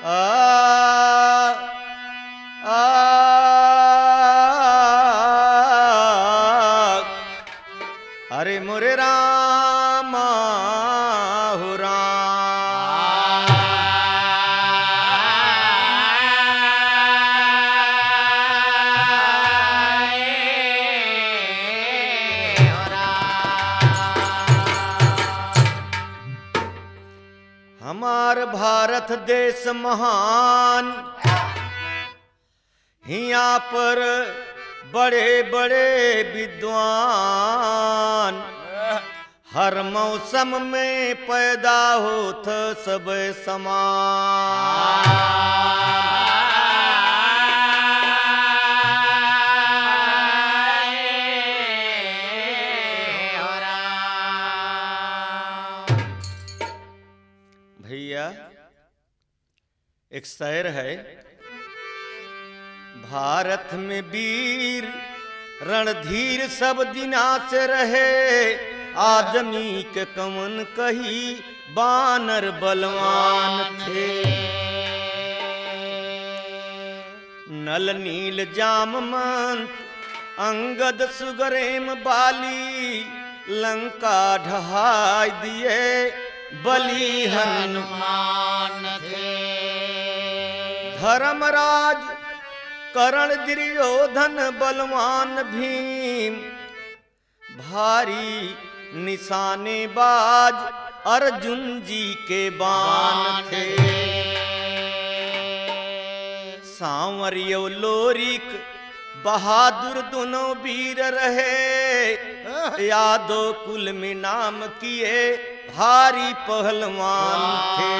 आ आ अरे मोरे राम हो राम। हमार भारत देश महान, हिया पर बड़े बड़े विद्वान, हर मौसम में पैदा होत सब समान। भैया एक शेर है, भारत में वीर रणधीर सब दिना से रहे, आदमी के कमन कही बानर बलवान थे। नल नील जामवंत अंगद सुग्रीव बाली, लंका ढहाई दिए बलि हनुमान थे। धर्मराज कर्ण दुर्योधन बलवान भीम, भारी निशानेबाज अर्जुन जी के बाण थे। सांवर लोरिक बहादुर दोनों वीर रहे, यादव कुल में नाम किए भारी पहलवान थे।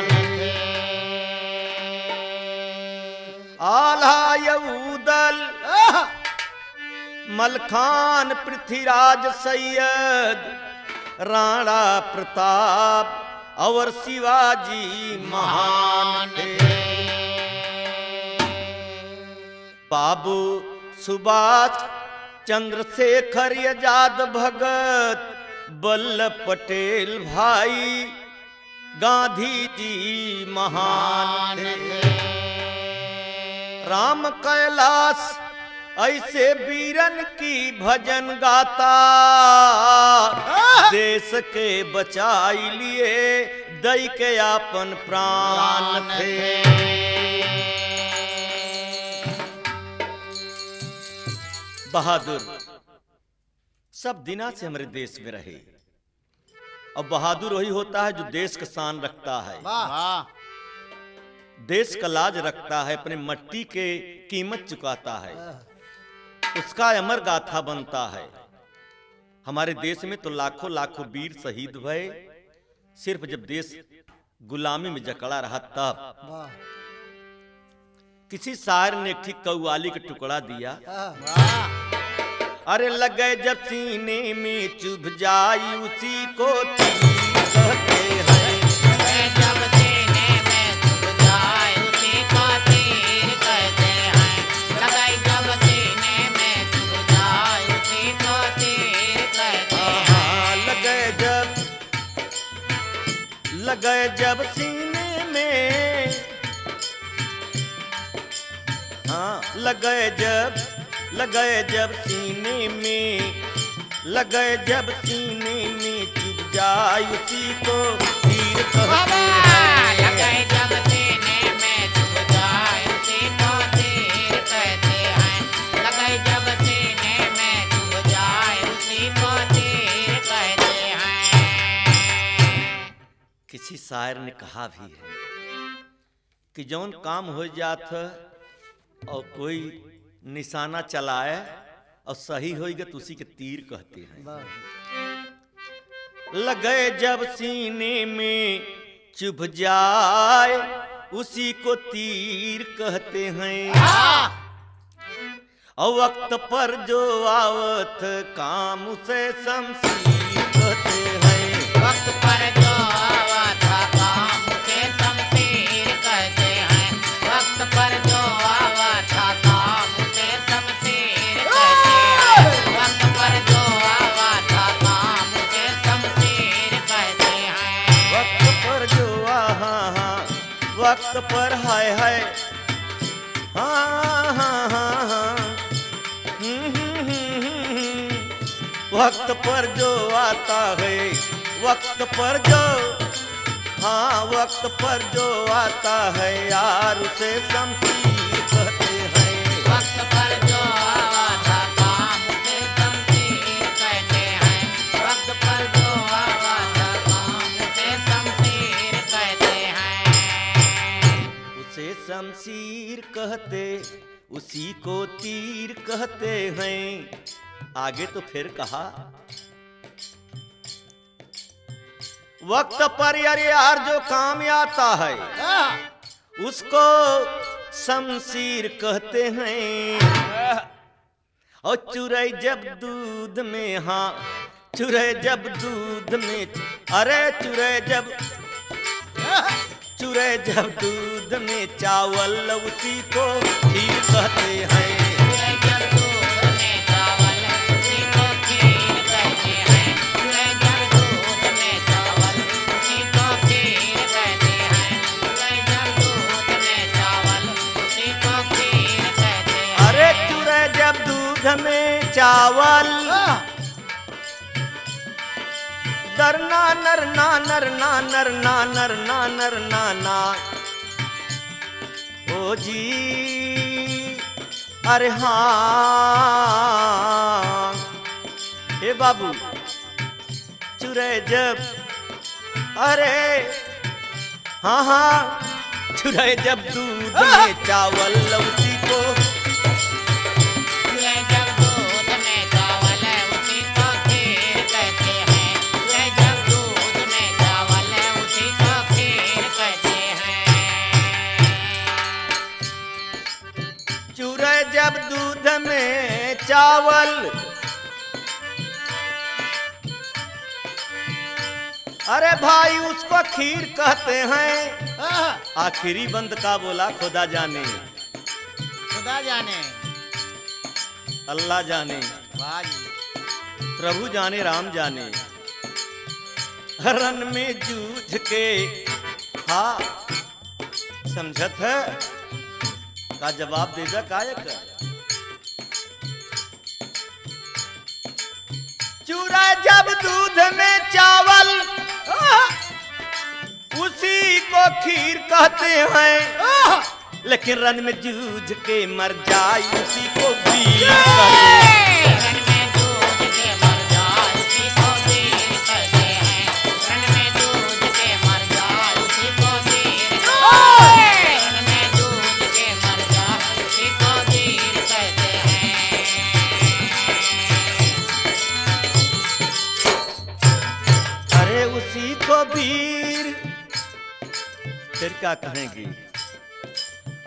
आल्हा यहूदल मलखान पृथ्वीराज सैयद, राणा प्रताप और शिवाजी महान थे। बाबू सुभाष चंद्रशेखर आजाद भगत, वल्लभ पटेल भाई गांधी जी महान थे। राम कैलाश ऐसे वीरन की भजन गाता, देश के बचाई लिए दई के आपन प्राण थे। बहादुर सब दिना से हमारे देश में रहे, और बहादुर वही होता है जो देश का शान रखता है, देश का लाज रखता है, अपने मट्टी के कीमत चुकाता है, उसका अमर गाथा बनता है। हमारे देश में तो लाखों लाखों वीर शहीद भये, सिर्फ जब देश गुलामी में जकड़ा रहा तब। किसी शायर ने ठीक कव्वाली का टुकड़ा दिया, अरे लगे जब सीने में चुभ जाई उसी को तीर कहते हैं। जब सीने में चुभ जाए उसी को तीर कहते हैं। लगे जब सीने में चुभ जाए उसी को तीर कहते हैं। लगे जब सीने में, हाँ लगे जब सीने में, लगे जब सीने में चुभ जाए उसी को तीर कहते हैं। लगे जब सीने में चुभ जाए उसी को तीर कहते हैं। लगे जब सीने में चुभ जाए उसी को तीर कहते हैं। किसी शायर ने कहा भी है कि जौन काम हो जात और कोई निशाना चलाए और सही होएगा तो उसी के तीर कहते हैं। लगे जब सीने में चुभ जाए उसी को तीर कहते हैं। और वक्त पर जो आवत काम उसे शमशीर कहते हैं। वक्त पर जो आवत काम उसे शमशीर कहते हैं। वक्त पर जो आवत काम उसे शमशीर कहते हैं। वक्त पर जो आवत काम उसे शमशीर कहते हैं। वक्त पर जो वक्त पर हाय हाय हाँ हाँ हाँ हाँ वक्त पर जो आता है वक्त पर जो हाँ वक्त पर जो आता है यार उसे शमशीर कहते हैं। वक्त पर जो आता काम उसे शमशीर कहते हैं। वक्त पर जो आता काम उसे शमशीर कहते हैं। उसे शमशीर कहते उसी को तीर कहते हैं। आगे तो फिर कहा वक्त पर यार जो काम आता है उसको शमशीर कहते हैं। और चुरई जब दूध में हाँ चुरई जब दूध में अरे चुरई जब दूध में चावल उसी को खीर कहते हैं। जब दूध में चावल उसी को खीर कहते हैं। जब दूध में चावल उसी को खीर कहते हैं। जब दूध में चावल उसी को खीर कहते हैं। अरे चुरई जब दूध में चावल दरना नरना नरना नरना नरना नरना ना ओ जी अरे हाँ हे बाबू चुरई जब अरे हाँ हाँ चुरई जब दूध में चावल उसी को जब दूध में चावल उसी को खीर कहते हैं। जब दूध में चावल उसी को खीर कहते हैं। चुरई जब दूध में चावल अरे भाई उसको खीर कहते हैं। आखिरी बंद का बोला खुदा जाने खुदा जाने अल्लाह जाने वाह जी। प्रभु जाने राम जाने रन में जूझ के हाँ समझत है का जवाब देगा कायक चूरा जब दूध में चावल उसी को खीर कहते हैं। लेकिन रन में जूझ के मर जाए उसी को वीर कहते हैं। रण में जूझ के मर जाए उसी को वीर कहते हैं। रण में जूझ के मर जाए उसी को वीर कहते हैं। रण में जूझ के मर जाए उसी को वीर कहते हैं। अरे उसी को वीर फिर क्या कहेंगे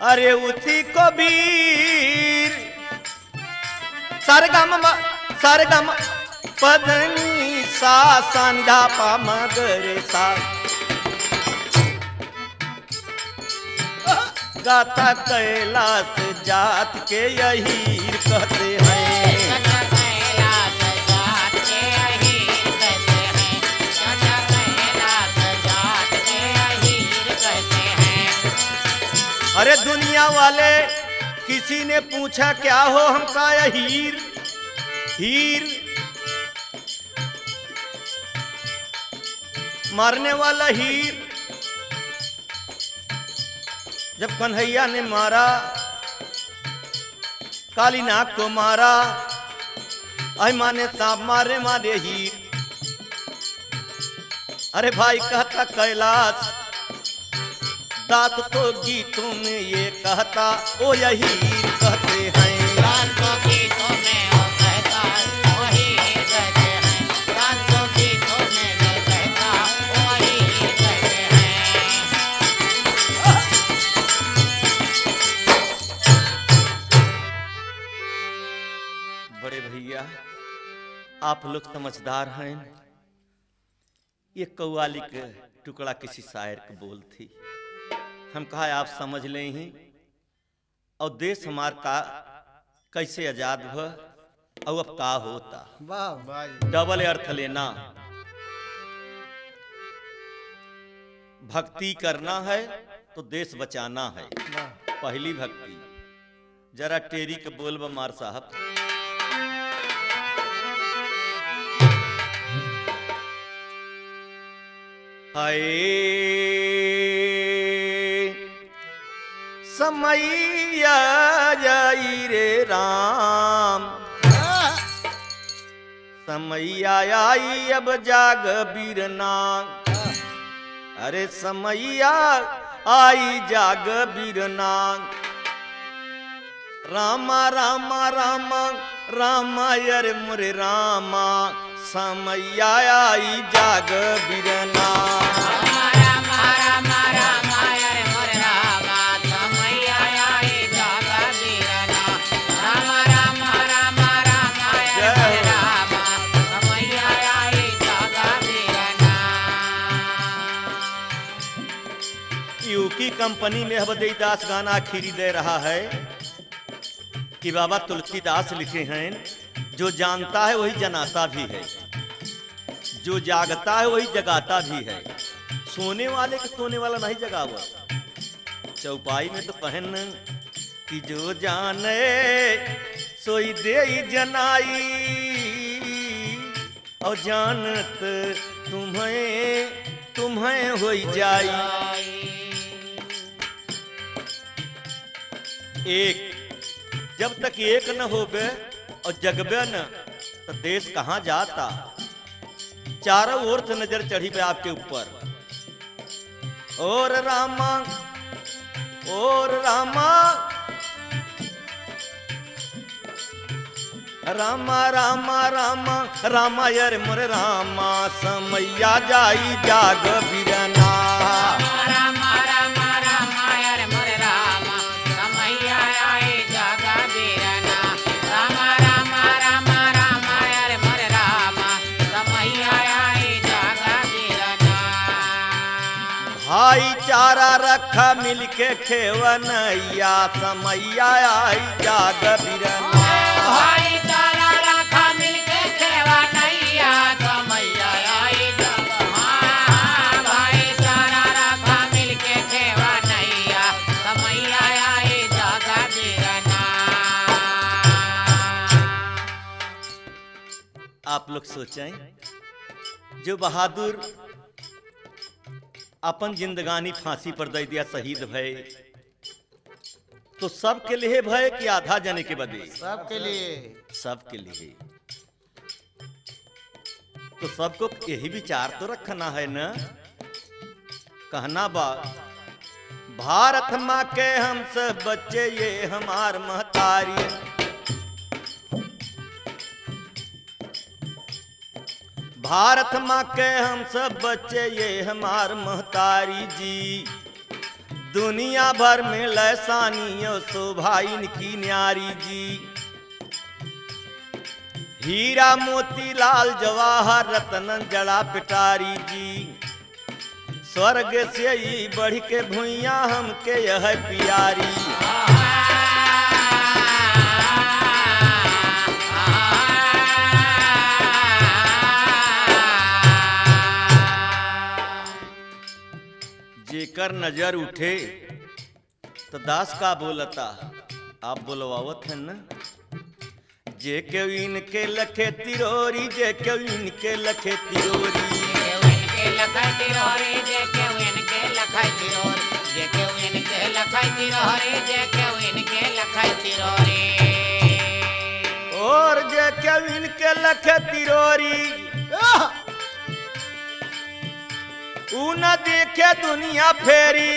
अरे उसी को वीर सरगम पदनी सा संधा पा मगरे सा गाता कैलाश जात के यही कहते हैं। सदा कैलाश जात के अहीर कहते हैं। सदा कैलाश जात के अहीर कहते हैं। अरे दुनिया वाले किसी ने पूछा क्या हो हमका हीर हीर मारने वाला हीर जब कन्हैया ने मारा काली नाग को मारा आई माने सांप मारे मारे हीर। अरे भाई कहता कैलाश दात तो गीतों में ये कहता ओ यही कहते हैं। रात को गीतों में वो कहता वही कहते हैं। रात को गीतों में जो कहता वही कहते हैं। बड़े भैया आप लोग समझदार हैं। ये कव्वाली के टुकड़ा किसी शायर की बोल थी। हम कहा आप समझ लें ही और देश हमार का कैसे आजाद हुआ और अब का होता। डबल अर्थ लेना भक्ति करना है तो देश बचाना है। वाह। पहली भक्ति जरा टेरी के बोल मार साहब। हाय समैया जाई रे राम, समैया आई अब जाग बीरना। अरे समैया आई जाग बीरना। रामा रामा रामा रामा अरे मोरे रामा, समैया आई जाग बीरना। यूकी कंपनी में हबदेदास गाना आखिरी दे रहा है कि बाबा तुलसीदास लिखे हैं, जो जानता है वही जनाता भी है, जो जागता है वही जगाता भी है। सोने वाले के सोने वाला नहीं जगावा। चौपाई में तो पहन कि जो जाने सोई दे जनाई, और जानत तुम्हें हो जाई। एक जब तक एक न होबे और जगबे न तो देश कहाँ जाता। चारों ओर से नजर चढ़ी पे आपके ऊपर। और रामा रामा रामा रामा रामा यार मोरे रामा, समैया जाई जाग बीरना। भाईचारा रखा मिलके खेवनैया, समैया आई जाग बीरना। भाईचारा रखा मिलके खेवनैया, समैया आई जाग। भाईचारा रखा मिलके खेवनैया, समैया आई जाग बीरना। आप लोग सोचें, जो बहादुर अपन जिंदगानी फांसी पर दे दिया, शहीद भय, तो सबके लिए भय कि आधा जने के बदे? सबके लिए। सबके लिए। तो सबको यही विचार तो रखना है ना। कहना बा भारत माँ के हम सब बच्चे, ये हमार महतारी। भारत माँ के हम सब बच्चे, ये हमार महतारी जी। दुनिया भर में लैसानियों शोभा इनकी न्यारी जी। हीरा मोती लाल जवाहर रतन जड़ा पिटारी जी। स्वर्ग से ही बढ़ के भुइया हमके यह प्यारी। जेकर नजर उठे तो दास का बोलता, आप बोलवावत है न। जे के इनके लखे तिरोरी, जे के इनके लखे तिरोरी। इनके लखाई तिरोरी, जे के इनके लखाई तिरोरी। जे के इनके लखाई तिरोरी, जे के इनके लखाई तिरोरी। और जे के इनके लखे तिरोरी, ऊ न देखे दुनिया फेरी।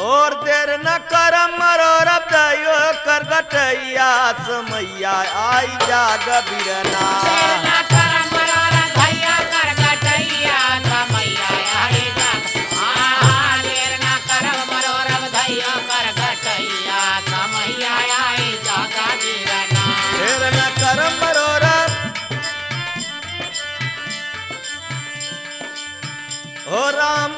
और देर न कर मरोर दयो कर गटैया, समैया आई जाग बीरना। देर न कर मरोर दयो कर गटैया, समैया आई जाग। देर न कर मरोर दयो कर गटैया, समैया आई जाग बीरना। देर न कर मरोर हो राम।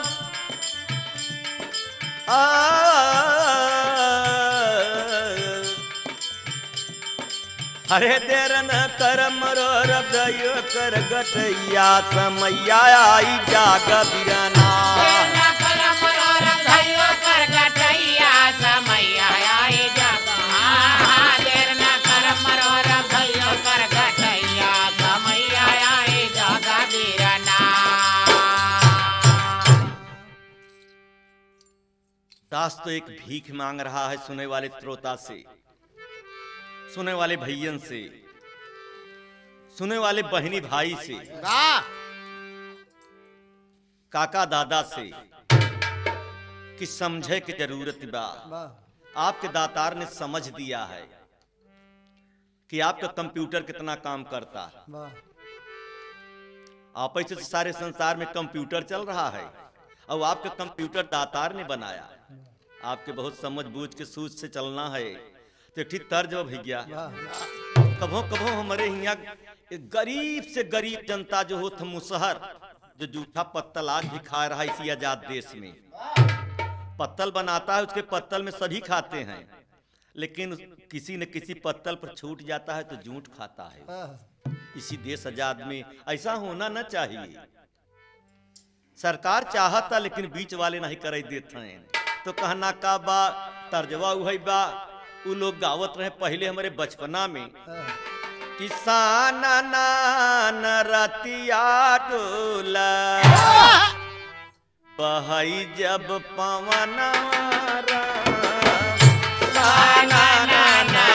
अरे देर न कर मरोर दयो कर गटैया, समैया आई जाग बीरना। दास तो एक भीख मांग रहा है सुने वाले श्रोता से, सुने वाले भैयन से, सुने वाले बहनी भाई से, वाह काका दादा से कि समझे की जरूरत बा। आपके दातार ने समझ दिया है कि आपका कंप्यूटर कितना काम करता है। आप ऐसे सारे संसार में कंप्यूटर चल रहा है और आपका कंप्यूटर दातार ने बनाया। आपके बहुत समझ बूझ के सूझ से चलना है तो ठीक तर्ज हो भैया। कभो कभो हमारे यहाँ गरीब से गरीब जनता जो हो मुसहर जो जूठा पत्तल आज भी खा रहा है इसी आजाद देश में। पत्तल बनाता है, उसके पत्तल में सभी खाते हैं, लेकिन किसी न किसी पत्तल पर छूट जाता है तो जूठ खाता है। इसी देश आजाद में ऐसा होना न चाहिए। सरकार चाहता लेकिन बीच वाले नहीं कर देते हैं। तो कहना का बा तर्जवा उहै बा उ लोग गावत रहे पहले हमारे बचपना में। किसान नान रतिया डोला बहई जब पवन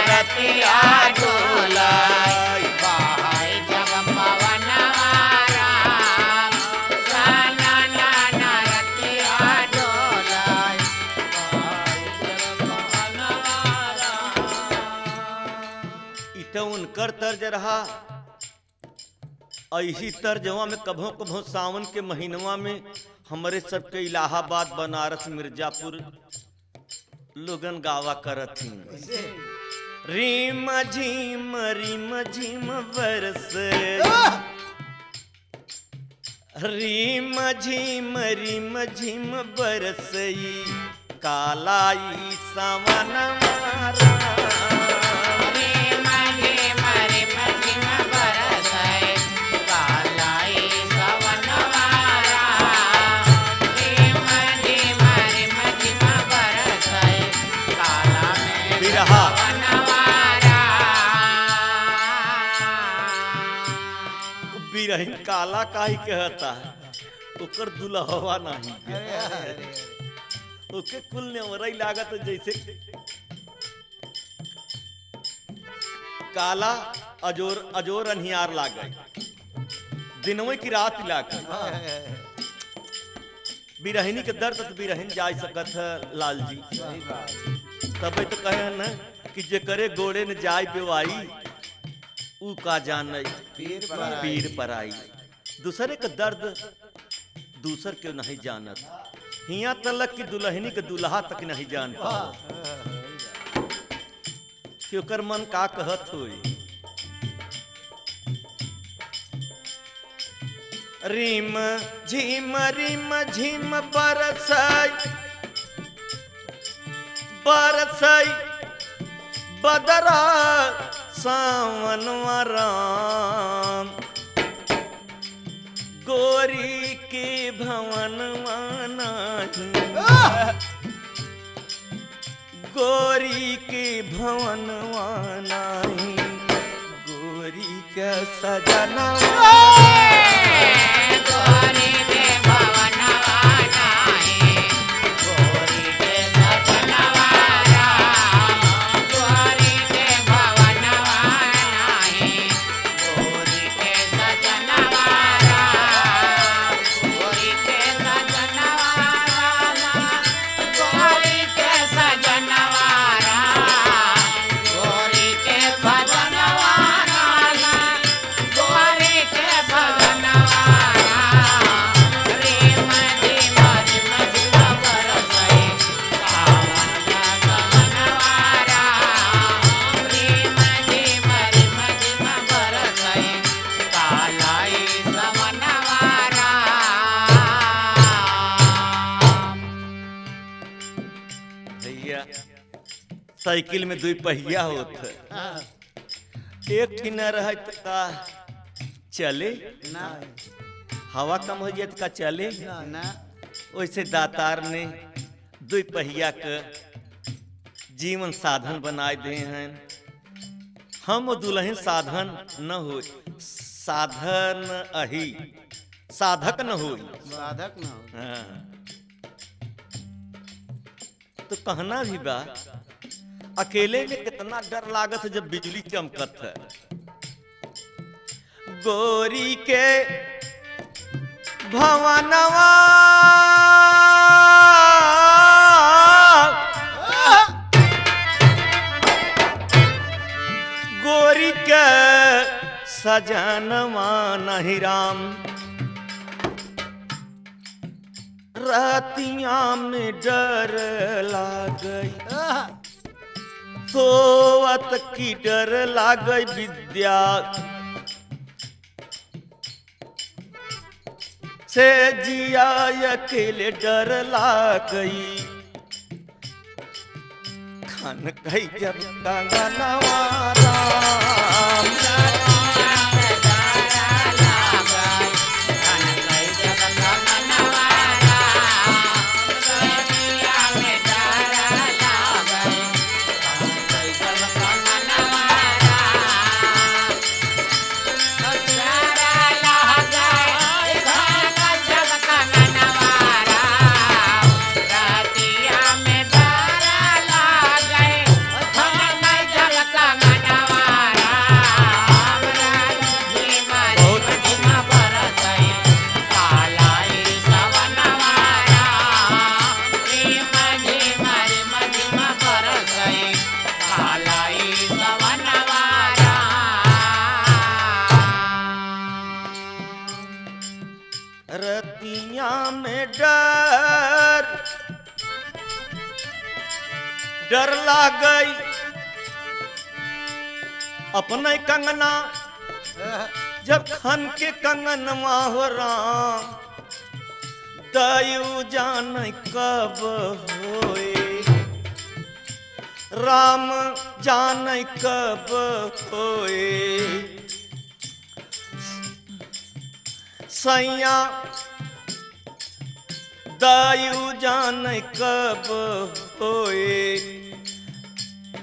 रतिया डोला बहाई जब पवन राम साना नाना रतिया डोला बहाई जब पवन राम। इत उनकर तर्ज रहा। ऐसी तर्जवा में कभो कभो सावन के महीनवा में हमारे सबके इलाहाबाद बनारस मिर्जापुर लोगन गावा करत ही। रीम झीम बरस रीम झीम बरसई कालाई सावन मारा। बिरहिन काला काहे कहता है, ओकर दुल्हवा नहीं ओके कुल ने वरई लागत जैसे काला अजोर अजोर अनियार लागे दिनवे की रात लागे। बिरहिनी के दर्द तो बिरहिन जा सकत है लाल जी। तबे तो कहे न कि जे करे गोड़े न जाय बेवाई ऊ का जान पीर पर आई। दूसरे का दर्द दूसर के नहीं जानत। हिया तलक की दुल्हनी के दुल्हा तक नहीं जान पाओ कि ओकर मन का कहत होई। रीम झीम बरसई बरसई बदरा सावन राम गोरी के भवन नहीं गोरी के भवन नहीं गोरी के सजनवा गोरी के भवनवा नाही गोरी के सजनवा राम गोरी के भवनवा नाही गोरी के सजनवा राम गोरी के सजनवा राम गोरी के सजनवा राम गोरी के सजनवा राम गोरी के भवनवा साइकिल में दो पहिया होत एक की न रह का चले हवा कम हो जाए का चले। वैसे दातार ने दो पहिया का जीवन साधन बनाए दे हैं। हम दुल्हन साधन न हो साधन अही साधक न हो साधक न हो। हाँ। तो कहना भी बा, अकेले में कितना डर लागत है जब बिजली चमकत है। गोरी के भवनवा गोरी के सजनवा नहीं राम, रातिया में डर लागई, सोवत की डर लागई विद्या से जिया अकेले डर लागई। खन कही जब कंगनवा राम, रतिया में डर लागई, अपने कंगना जब खन के कंगनवा हो राम, दयु जान कब होए राम, जान कब होए सैया, दयु जान कब होए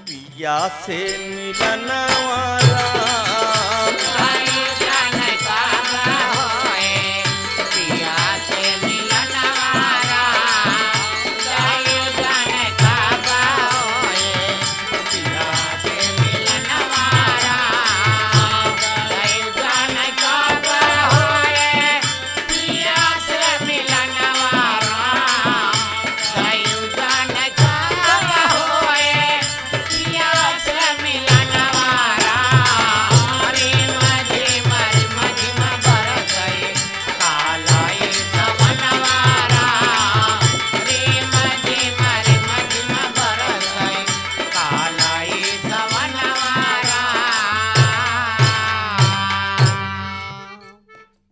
पिया से मिलन वाला।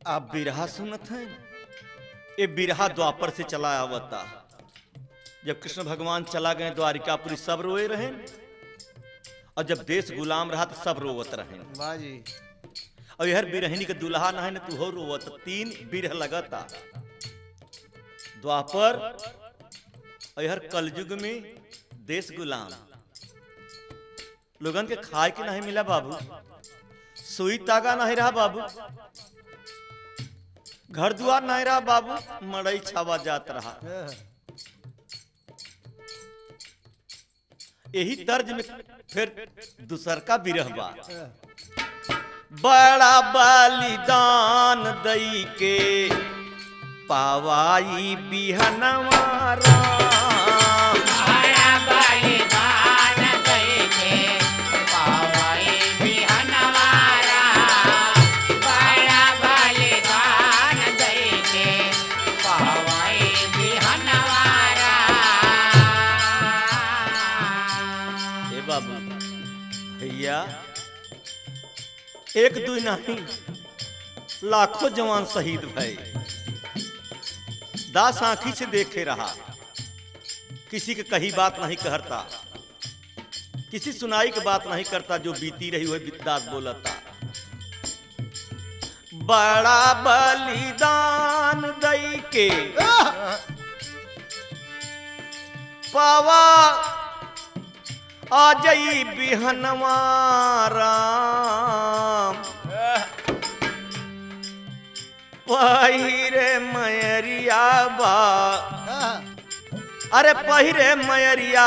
आप बिरहा सुनत हैं, ये बिरहा द्वापर से चला आवता। जब कृष्ण भगवान चला गए द्वारिकापुरी सब रोए रहे, और जब देश गुलाम रहा तो सब रोवत रहे। और यह बिरहनी के दुल्हा न है न तू हो रोवत, 3 बिरह लगता द्वापर और यह कलयुग में देश गुलाम। लोगन के खाए के नहीं मिला बाबू, सुई तागा नहीं रहा बाबू, घर दुआर नहीं रहा बाबू, मड़ई छावा जात रहा। यही तर्ज में फिर दूसर का बिरह बा। बड़ा बलिदान दई के पावाई बिहनवा राम, बड़ा बलिदान दई के पावाई बिहनवा राम, बड़ा बलिदान दई के पावाई बिहनवा राम। ए बाबू भैया, एक दू नहीं लाखों जवान शहीद भये, दास आंखी से देखे रहा, किसी के कही बात नहीं कहता, किसी सुनाई की बात नहीं करता, जो बीती रही वही दास बोलता। बड़ा बलिदान दई के पावा आ जई बिहनवा राम, पहिरे मयरिया बा अरे पहिरे मयरिया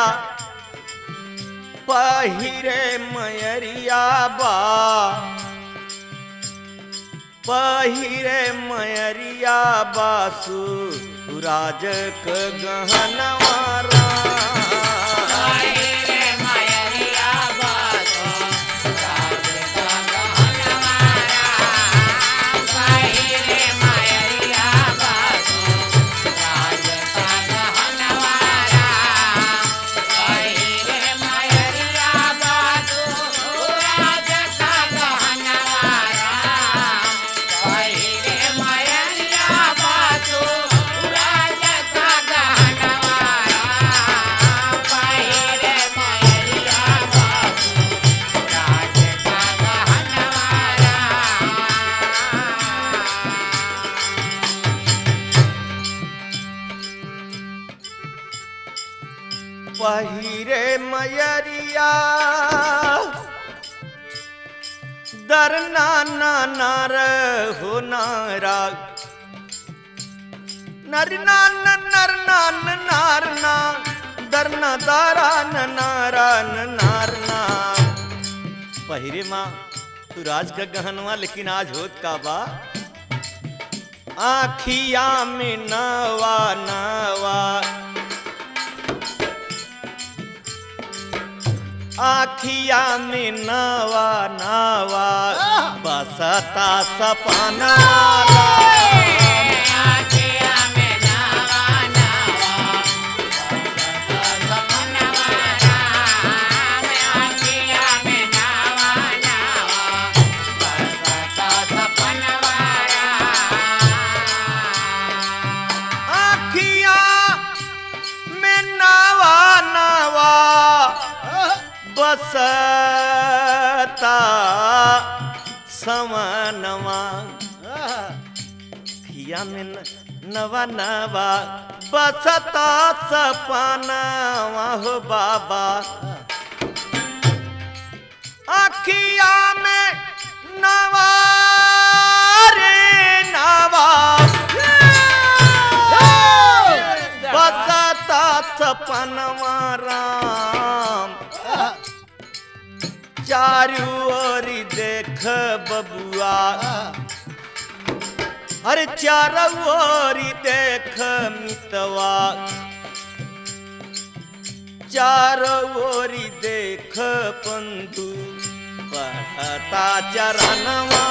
बा पहिरे मयरिया बासु राज क गहनवारा पहिरे मयरिया दरना नार हो नारा नरना नरना नारना दरना दारा नारा नारना पहिरे माँ तू राज का गहनवा लेकिन आज होत का बा आखिया में नवा नवा आखिया में नवा नवा बसता सपना बसता समनवा खिया में नवा नवा बसता सपनवा हो बाबा आखिया में नवा रे नवा बसता सपनवा राम चारू ओरी देख बबुआ अरे चारू ओरी देख मितवा चारू ओरी देख पंडू पढ़ता चरणवा